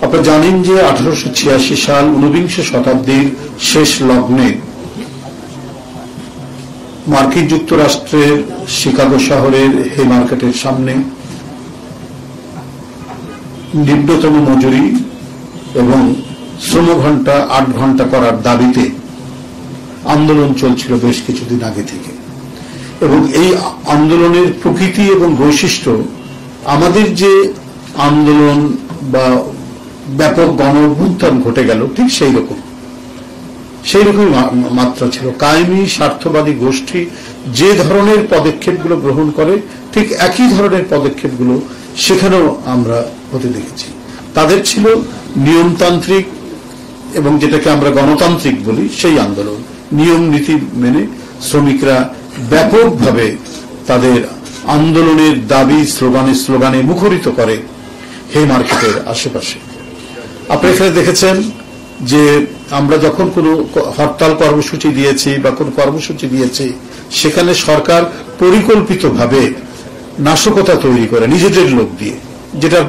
আপনারা জানেন যে 1886 সাল 19বিংশ শতাব্দীর শেষ লগ্নে মার্কিন যুক্তরাষ্ট্রের শিকাগো শহরের হে মার্কেটের সামনে নিম্নতম মজুরি এবং শ্রমঘণ্টা 8 ঘণ্টা করার দাবিতে আন্দোলন চলছিল বেশ কিছুদিন আগে থেকে। এবং এই আন্দোলনের প্রকৃতি এবং বৈশিষ্ট্য আমাদের যে আন্দোলন বা ব্যাপক গণ অভ্যুত্থান ঘটে গেল ঠিক সেই রকমই মাত্রা ছিল। কায়েমি স্বার্থবাদী গোষ্ঠী যে ধরনের পদক্ষেপগুলো গ্রহণ করে ঠিক একই ধরনের পদক্ষেপগুলো সেখানেও আমরা হতে দেখেছি। তাদের ছিল নিয়মতান্ত্রিক এবং যেটাকে আমরা গণতান্ত্রিক বলি সেই আন্দোলন। নিয়ম নীতি মেনে শ্রমিকরা ব্যাপকভাবে তাদের আন্দোলনের দাবি স্লোগানে মুখরিত করে হে মার্কেটের আশেপাশে। আপনারা এখানে দেখেছেন যে আমরা যখন কোনো হরতাল কর্মসূচি দিয়েছি বা কোনো কর্মসূচি দিয়েছি সেখানে সরকার পরিকল্পিতভাবে নাশকতা তৈরি করে নিজেদের লোক দিয়ে, যেটা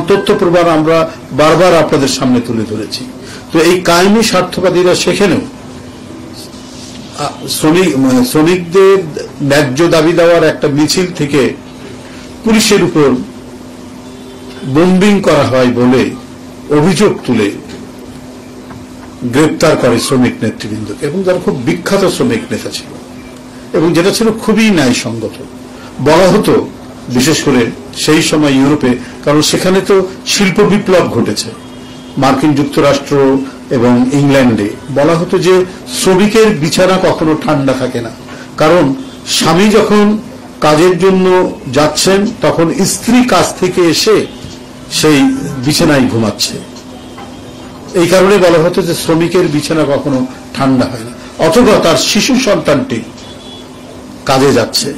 তথ্য প্রমাণ আমরা বারবার আপনাদের সামনে তুলে ধরেছি। তো এই কায়েমি স্বার্থবাদীরা সেখানেও শ্রমিকদের ন্যায্য দাবি দেওয়ার একটা মিছিল থেকে পুলিশের উপর বোম্বিং করা হয় বলে অভিযোগ তুলে গ্রেপ্তার করে শ্রমিক নেতৃবৃন্দকে, এবং যারা খুব বিখ্যাত শ্রমিক নেতা ছিল এবং যেটা ছিল খুবই ন্যায়সঙ্গত। বলা হতো বিশেষ করে সেই সময় ইউরোপে, কারণ সেখানে তো শিল্প বিপ্লব ঘটেছে মার্কিন যুক্তরাষ্ট্র এবং ইংল্যান্ডে, বলা হতো যে শ্রমিকের বিছানা কখনো ঠান্ডা থাকে না, কারণ স্বামী যখন কাজের জন্য যাচ্ছেন তখন স্ত্রী কাজ থেকে এসে সেই বিছানায় ঘুমাচ্ছে। এই কারণে বলা হতো যে শ্রমিকের বিছানা কখনো ঠান্ডা হয় না, অথবা তার শিশু সন্তানটি কাজে যাচ্ছে।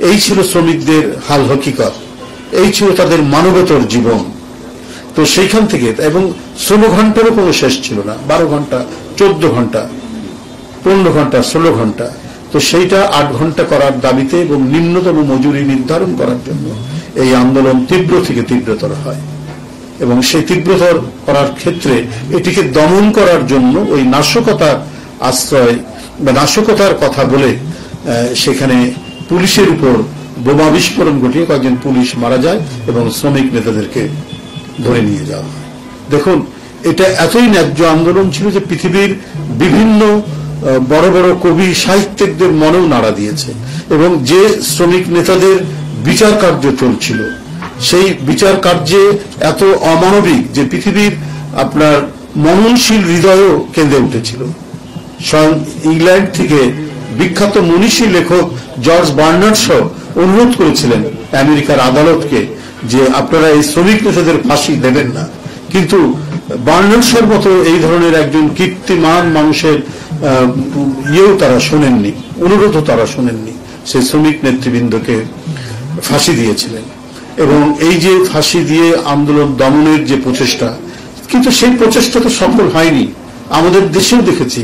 এই ছিল শ্রমিকদের হাল হকিকত, এই ছিল তাদের মানবতর জীবন। তো সেইখান থেকে, এবং শ্রমঘণ্টারও কোনো শেষ ছিল না, 12 ঘন্টা, 14 ঘন্টা, 15 ঘন্টা, 16 ঘন্টা। তো সেইটা 8 ঘন্টা করার দাবিতে এবং নিম্নতম মজুরি নির্ধারণ করার জন্য এই আন্দোলন তীব্র থেকে তীব্রতর হয়। এবং সেই তীব্রতর করার ক্ষেত্রে এটিকে দমন করার জন্য ওই নাশকতার আশ্রয় বা নাশকতার কথা বলে সেখানে পুলিশের উপর বোমা বিস্ফোরণ ঘটিয়ে কয়েকজন পুলিশ মারা যায় এবং শ্রমিক নেতাদেরকে ধরে নিয়ে যাওয়া হয়। দেখুন, এটা এতই ন্যায্য আন্দোলন ছিল যে পৃথিবীর বিভিন্ন বড় বড় কবি সাহিত্যিকদের মনেও নাড়া দিয়েছে। এবং যে শ্রমিক নেতাদের বিচার কার্য চলছিল সেই বিচার কার্যে এত অমানবিক যে পৃথিবীর আপনার মননশীল হৃদয়ও কেঁদে উঠেছিল। স্বয়ং ইংল্যান্ড থেকে বিখ্যাত মনীষী লেখক জর্জ বার্নার্ড শ অনুরোধ করেছিলেন আমেরিকার আদালতকে যে আপনারা এই শ্রমিক নেতাদের ফাঁসি দেবেন না, কিন্তু বার্নার্ড শর মতো এই ধরনের একজন কীর্তিমান মানুষের তারা শোনেননি, অনুরোধও তারা শোনেননি। সেই শ্রমিক নেতৃবৃন্দকে ফাঁসি দিয়েছিলেন। এবং এই যে ফাঁসি দিয়ে আন্দোলন দমনের যে প্রচেষ্টা, কিন্তু সেই প্রচেষ্টা তো সফল হয়নি। আমাদের দেশেও দেখেছি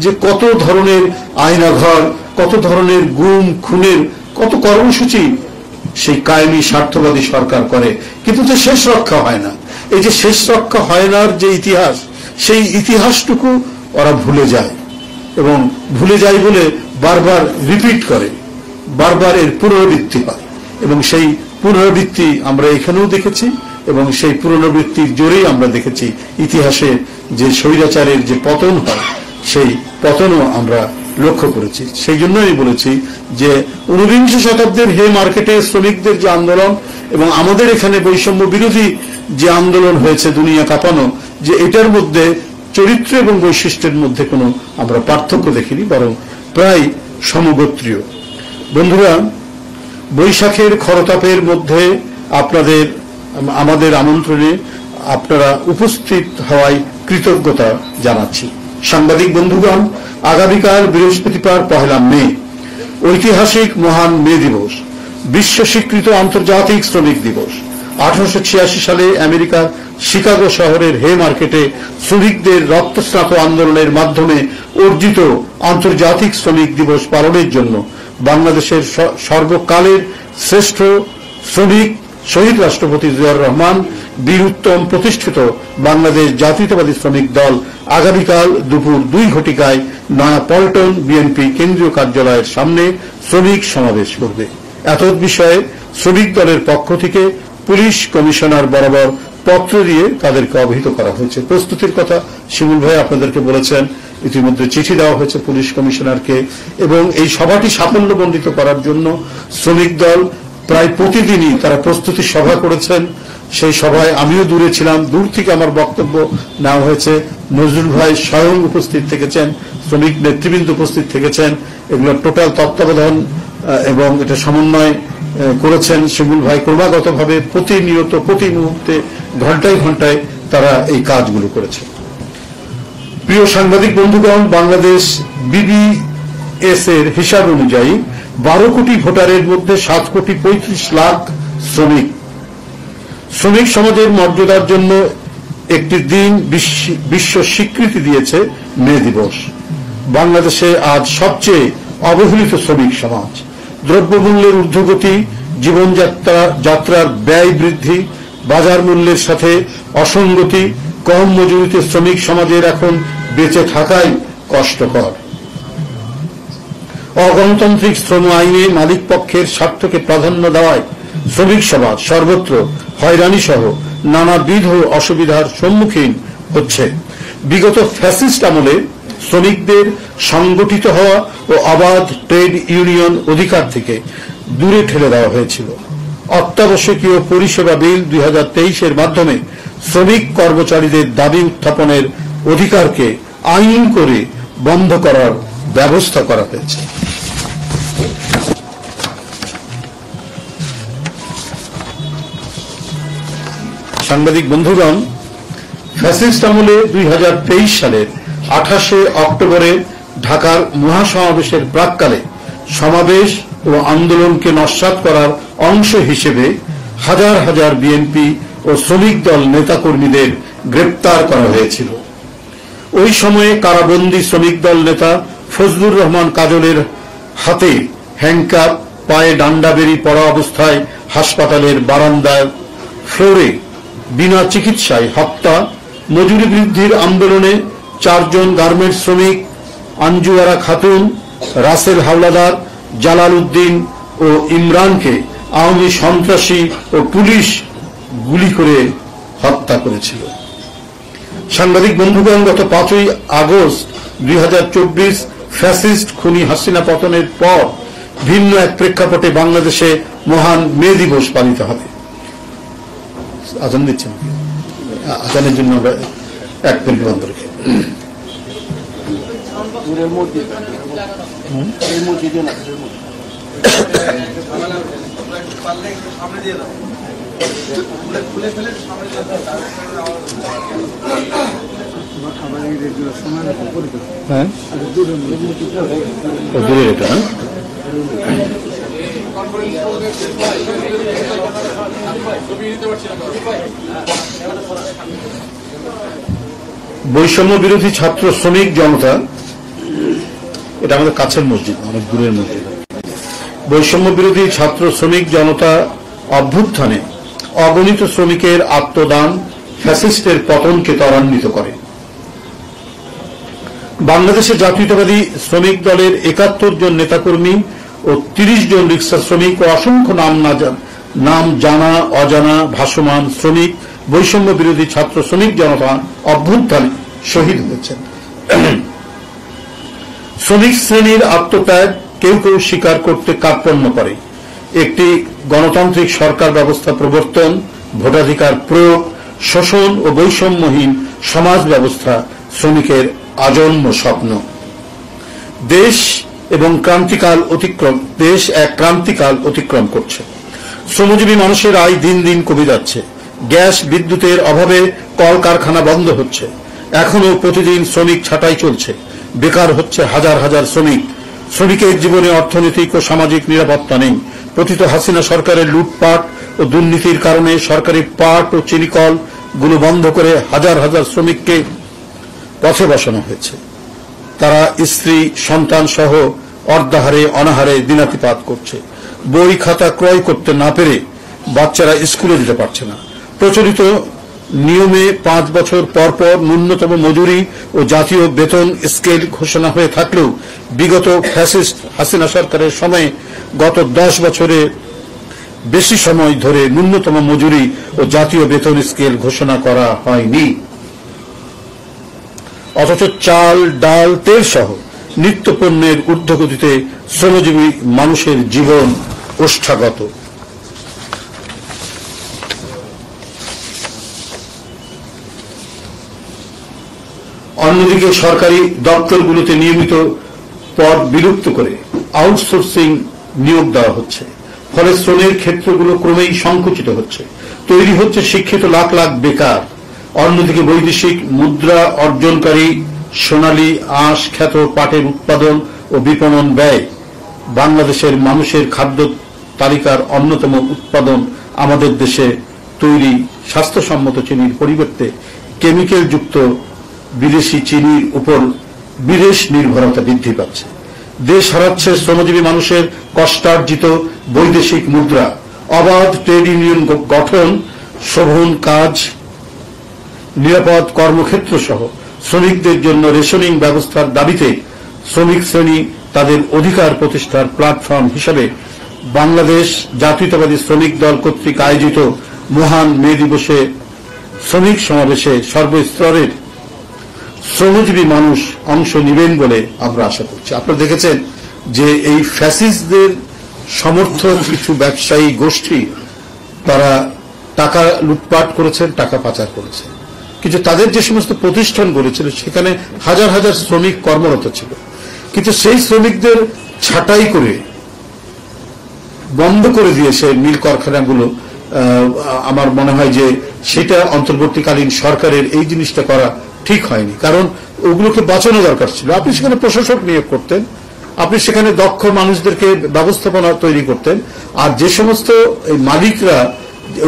যে কত ধরনের আয়নাঘর, কত ধরনের গুম খুনের কত কর্মসূচি সেই কায়েমি স্বার্থবাদী সরকার করে, কিন্তু যে শেষ রক্ষা হয় না। এই যে শেষ রক্ষা হয় না যে ইতিহাস, সেই ইতিহাসটুকু ওরা ভুলে যায়, এবং ভুলে যায় বলে বারবার রিপিট করে, বারবার এর পুনরাবৃত্তি হয়। এবং সেই পুনরাবৃত্তি আমরা এখানেও দেখেছি, এবং সেই পুনরাবৃত্তির জোরেই আমরা দেখেছি ইতিহাসে যে স্বৈরাচারের যে পতন হয় সেই পতনও আমরা লক্ষ্য করেছি। সেই জন্য আমি বলেছি যে 19বিংশ শতাব্দীর হে মার্কেটে শ্রমিকদের যে আন্দোলন এবং আমাদের এখানে বৈষম্য বিরোধী যে আন্দোলন হয়েছে দুনিয়া কাঁপানো, যে এটার মধ্যে চরিত্র এবং বৈশিষ্ট্যের মধ্যে কোনো আমরা পার্থক্য দেখিনি, বরং প্রায় সমগোত্রীয়। বন্ধুরা, বৈশাখের খরতাপের মধ্যে আমাদের আমন্ত্রণে আপনারা উপস্থিত হওয়ায় কৃতজ্ঞতা জানাচ্ছি। সাংবাদিক বন্ধুগণ, আগামীকাল বৃহস্পতিবার 1 মে ঐতিহাসিক মহান মে দিবস, বিশ্ব স্বীকৃত আন্তর্জাতিক শ্রমিক দিবস। 1886 সালে আমেরিকার শিকাগো শহরের হে মার্কেটে শ্রমিকদের রক্তস্নাত আন্দোলনের মাধ্যমে অর্জিত আন্তর্জাতিক শ্রমিক দিবস পালনের জন্য বাংলাদেশের সর্বকালের শ্রেষ্ঠ শ্রমিক শহীদ রাষ্ট্রপতি জিয়াউর রহমান, বীর উত্তম প্রতিষ্ঠিত বাংলাদেশ জাতীয়তাবাদী শ্রমিক দল আগামীকাল দুপুর 2 ঘটিকায় নয়াপল্টন বিএনপি কেন্দ্রীয় কার্যালয়ের সামনে শ্রমিক সমাবেশ করবে। এতদ বিষয়ে শ্রমিক দলের পক্ষ থেকে পুলিশ কমিশনার বরাবর পত্র দিয়ে তাদেরকে অবহিত করা হয়েছে। প্রস্তুতির কথা শিমুল ভাই আপনাদেরকে বলেছেন, ইতিমধ্যে চিঠি দেওয়া হয়েছে পুলিশ কমিশনারকে, এবং এই সভাটি সাফল্যমণ্ডিত করার জন্য শ্রমিক দল প্রায় প্রতিদিনই তারা প্রস্তুতি সভা করেছেন। সেই সভায় আমিও দূরে ছিলাম, দূর থেকে আমার বক্তব্য নেওয়া হয়েছে। নজরুল ভাই স্বয়ং উপস্থিত থেকেছেন, শ্রমিক নেতৃবৃন্দ উপস্থিত থেকেছেন, এগুলো টোটাল তত্ত্বাবধান এবং এটা সমন্বয় করেছেন শিমুল ভাই। ক্রমাগতভাবে প্রতিনিয়ত প্রতি মুহূর্তে ঘন্টায় ঘন্টায় তারা এই কাজগুলো করেছে। প্রিয় সাংবাদিক বন্ধুগণ, বাংলাদেশ বিবিএস এর হিসাব অনুযায়ী 12 কোটি ভোটারের মধ্যে 7 কোটি 35 লাখ শ্রমিক। শ্রমিক সমাজের মর্যাদার জন্য একটি দিন বিশ্ব স্বীকৃতি দিয়েছে মে দিবস। বাংলাদেশে আজ সবচেয়ে অবহেলিত শ্রমিক সমাজ। দ্রব্যমূল্যের ঊর্ধ্বগতি, জীবনযাত্রার ব্যয় বৃদ্ধি, বাজার মূল্যের সাথে অসঙ্গতি, কম মজুরিতে শ্রমিক সমাজের এখন বেঁচে থাকাই কষ্টকর। অগণতান্ত্রিক শ্রম আইনে মালিক পক্ষের স্বার্থকে প্রাধান্য দেওয়ায় শ্রমিক সমাজ সর্বত্র হয়রানি সহ নানাবিধ অসুবিধার সম্মুখীন হচ্ছে। বিগত ফ্যাসিস্ট আমলে শ্রমিকদের সংগঠিত হওয়া ও অবাধ ট্রেড ইউনিয়ন অধিকার থেকে দূরে ঠেলে দেওয়া হয়েছিল। অত্যাবশ্যকীয় পরিষেবা বিল 2023 মাধ্যমে শ্রমিক কর্মচারীদের দাবি উত্থাপনের অধিকারকে আইন করে বন্ধ করার ব্যবস্থা করা হয়েছে। সাংবাদিক বন্ধুগণ, ফ্যাসিস্ট আমলে 2023 সালের 28 অক্টোবরে ঢাকার মহাসমাবেশের প্রাক্কালে সমাবেশ ও আন্দোলনকে নস্যাৎ করার অংশ হিসেবে হাজার হাজার বিএনপি ও শ্রমিক দল নেতাকর্মীদের গ্রেপ্তার করা হয়েছিল। ওই সময়ে কারাবন্দী শ্রমিক দল নেতা ফজলুর রহমান কাজলের হাতে হ্যান্ডকাপ, পায়ে ডান্ডা বেরি পড়া অবস্থায় হাসপাতালের বারান্দার ফ্লোরে বিনা চিকিৎসায় হত্যা, মজুরি বৃদ্ধির আন্দোলনে 4 জন গার্মেন্টস শ্রমিক আঞ্জুয়ারা খাতুন, রাসেল হাওলাদার, জালাল উদ্দিন ও ইমরানকে আওয়ামী সন্ত্রাসী ও পুলিশ গুলি করে হত্যা করেছিল। সাংবাদিক বন্ধুগণ, গত 5 আগস্ট 2024 ফ্যাসিস্ট খুনি হাসিনা পতনের পর ভিন্ন এক প্রেক্ষাপটে বাংলাদেশে মহান মে দিবস পালিত হবে। আজান দিচ্ছেন, আজানের জন্য আমরা 1 মিনিট বন্ধ রেখে দূরে রেখে বৈষম্য বিরোধী ছাত্র শ্রমিক জনতা, এটা আমাদের কাছের মসজিদ, অনেক দূরের মসজিদ। বৈষম্য বিরোধী ছাত্র শ্রমিক জনতা অভ্যুত্থানে অগণিত শ্রমিকের আত্মদান ফ্যাসিস্টের পতনকে ত্বরান্বিত করে। বাংলাদেশের জাতীয়তাবাদী শ্রমিক দলের 71 জন নেতাকর্মী ও 30 জন রিক্সা শ্রমিক ও অসংখ্য নাম জানা অজানা ভাসমান শ্রমিক বৈষম্য বিরোধী ছাত্র শ্রমিক জনতা অভ্যুত্থানে শহীদ হয়েছেন। শ্রমিক শ্রেণীর আত্মত্যাগ কেউ কেউ স্বীকার করতে কার্পণ্য করে। একটি গণতান্ত্রিক সরকার ব্যবস্থা প্রবর্তন, ভোটাধিকার প্রয়োগ, শোষণ ও বৈষম্যহীন সমাজ ব্যবস্থা শ্রমিকের আজন্ম স্বপ্ন। দেশ এক ক্রান্তিকাল অতিক্রম করছে। শ্রমজীবী মানুষের আয় দিন দিন কমে যাচ্ছে। গ্যাস বিদ্যুতের অভাবে কলকারখানা বন্ধ হচ্ছে। এখনো প্রতিদিন শ্রমিক ছাঁটাই চলছে। বেকার হচ্ছে হাজার হাজার শ্রমিক। শ্রমিকের জীবনে অর্থনৈতিক ও সামাজিক নিরাপত্তা নেই। পতিত হাসিনা সরকারের লুটপাট ও দুর্নীতির কারণে সরকারি পাট ও চিনিকল গুলো বন্ধ করে হাজার হাজার শ্রমিককে পথে বসানো হয়েছে। তারা স্ত্রী সন্তান সহ অর্ধাহারে অনাহারে দিনাতিপাত করছে। বই খাতা ক্রয় করতে না পেরে বাচ্চারা স্কুলে যেতে পারছে না। প্রচলিত নিয়মে 5 বছর পর পর ন্যূনতম মজুরি ও জাতীয় বেতন স্কেল ঘোষণা হয়ে থাকলেও বিগত ফ্যাসিস্ট হাসিনা সরকারের সময়ে গত 10 বছরে বেশি সময় ধরে ন্যূনতম মজুরি ও জাতীয় বেতন স্কেল ঘোষণা করা হয়নি। অথচ চাল, ডাল, তেল সহ নিত্যপণ্যের ঊর্ধ্বগতিতে শ্রমজীবী মানুষের জীবন ওষ্ঠাগত। অন্যদিকে সরকারি দপ্তরগুলোতে নিয়মিত পদ বিলুপ্ত করে আউটসোর্সিং নিয়োগ দেওয়া হচ্ছে, ফলে শ্রমের ক্ষেত্রগুলো ক্রমেই সংকুচিত হচ্ছে, তৈরি হচ্ছে শিক্ষিত লাখ লাখ বেকার। অন্যদিকে বৈদেশিক মুদ্রা অর্জনকারী সোনালী আঁশ খ্যাত পাটের উৎপাদন ও বিপণন ব্যয় বাংলাদেশের মানুষের খাদ্য তালিকার অন্যতম উৎপাদন আমাদের দেশে তৈরি স্বাস্থ্যসম্মত চিনির পরিবর্তে কেমিক্যাল যুক্ত বিদেশি চিনির উপর বিদেশ নির্ভরতা বৃদ্ধি পাচ্ছে। দেশ হারাচ্ছে শ্রমজীবী মানুষের কষ্টার্জিত বৈদেশিক মুদ্রা। অবাধ ট্রেড ইউনিয়ন গঠন, শোভন কাজ, নিরাপদ কর্মক্ষেত্র সহ শ্রমিকদের জন্য রেশনিং ব্যবস্থার দাবিতে শ্রমিক শ্রেণী তাদের অধিকার প্রতিষ্ঠার প্ল্যাটফর্ম হিসেবে বাংলাদেশ জাতীয়তাবাদী শ্রমিক দল কর্তৃক আয়োজিত মহান মে দিবসে শ্রমিক সমাবেশে সর্বস্তরের শ্রমজীবী মানুষ অংশ নেবেন বলে আমরা আশা করছি। আপনারা দেখেছেন যে এই ফ্যাসিস্টদের সমর্থক কিছু ব্যবসায়ী গোষ্ঠী তারা টাকা লুটপাট করেছেন, টাকা পাচার করেছেন, কিন্তু তাদের যে সমস্ত প্রতিষ্ঠান গড়েছিল সেখানে হাজার হাজার শ্রমিক কর্মরত ছিল, কিন্তু সেই শ্রমিকদের ছাঁটাই করে বন্ধ করে দিয়েছে মিল কারখানাগুলো। আমার মনে হয় যে সেটা অন্তর্বর্তীকালীন সরকারের এই জিনিসটা করা ঠিক হয়নি, কারণ ওগুলোকে বাঁচানো দরকার ছিল। আপনি সেখানে প্রশাসক নিয়োগ করতেন, আপনি সেখানে দক্ষ মানুষদেরকে ব্যবস্থাপনা তৈরি করতেন, আর যে সমস্ত মালিকরা,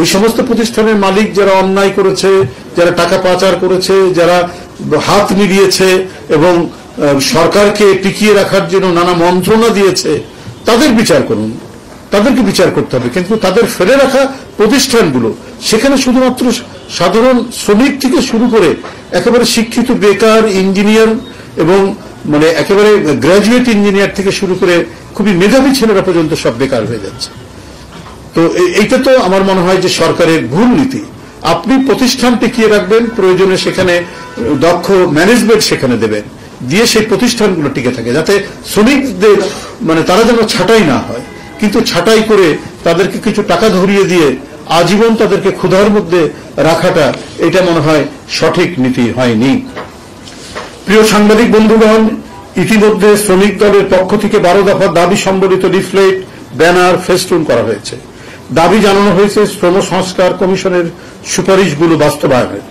ওই সমস্ত প্রতিষ্ঠানের মালিক যারা অন্যায় করেছে, যারা টাকা পাচার করেছে, যারা হাত মিলিয়েছে এবং সরকারকে টিকিয়ে রাখার জন্য নানা মন্ত্রণা দিয়েছে, তাদের বিচার করুন, তাদেরকে বিচার করতে হবে। কিন্তু তাদের ফেলে রাখা প্রতিষ্ঠানগুলো, সেখানে শুধুমাত্র সাধারণ শ্রমিক থেকে শুরু করে একেবারে শিক্ষিত বেকার ইঞ্জিনিয়ার এবং মানে একেবারে গ্র্যাজুয়েট ইঞ্জিনিয়ার থেকে শুরু করে খুবই মেধাবী ছেলেরা পর্যন্ত সব বেকার হয়ে যাচ্ছে। তো এইটা তো আমার মনে হয় যে সরকারের ভুল নীতি। আপনি প্রতিষ্ঠান টিকিয়ে রাখবেন, প্রয়োজনে সেখানে দক্ষ ম্যানেজমেন্ট সেখানে দেবেন, দিয়ে সেই প্রতিষ্ঠানগুলো টিকে থাকে, যাতে শ্রমিকদের মানে তারা যেন ছাঁটাই না হয়। কিন্তু ছাঁটাই করে তাদেরকে কিছু টাকা ধরিয়ে দিয়ে আজীবন তাদেরকে ক্ষুধার মধ্যে রাখাটা, এটা মনে হয় সঠিক নীতি হয়নি। প্রিয় সাংবাদিক বন্ধুগণ, ইতিমধ্যে শ্রমিক দলের পক্ষ থেকে 12 দফা দাবি সম্বলিত লিফলেট, ব্যানার, ফেস্টুন করা হয়েছে। দাবি জানানো হয়েছে শ্রম সংস্কার কমিশনের সুপারিশগুলো বাস্তবায়নের।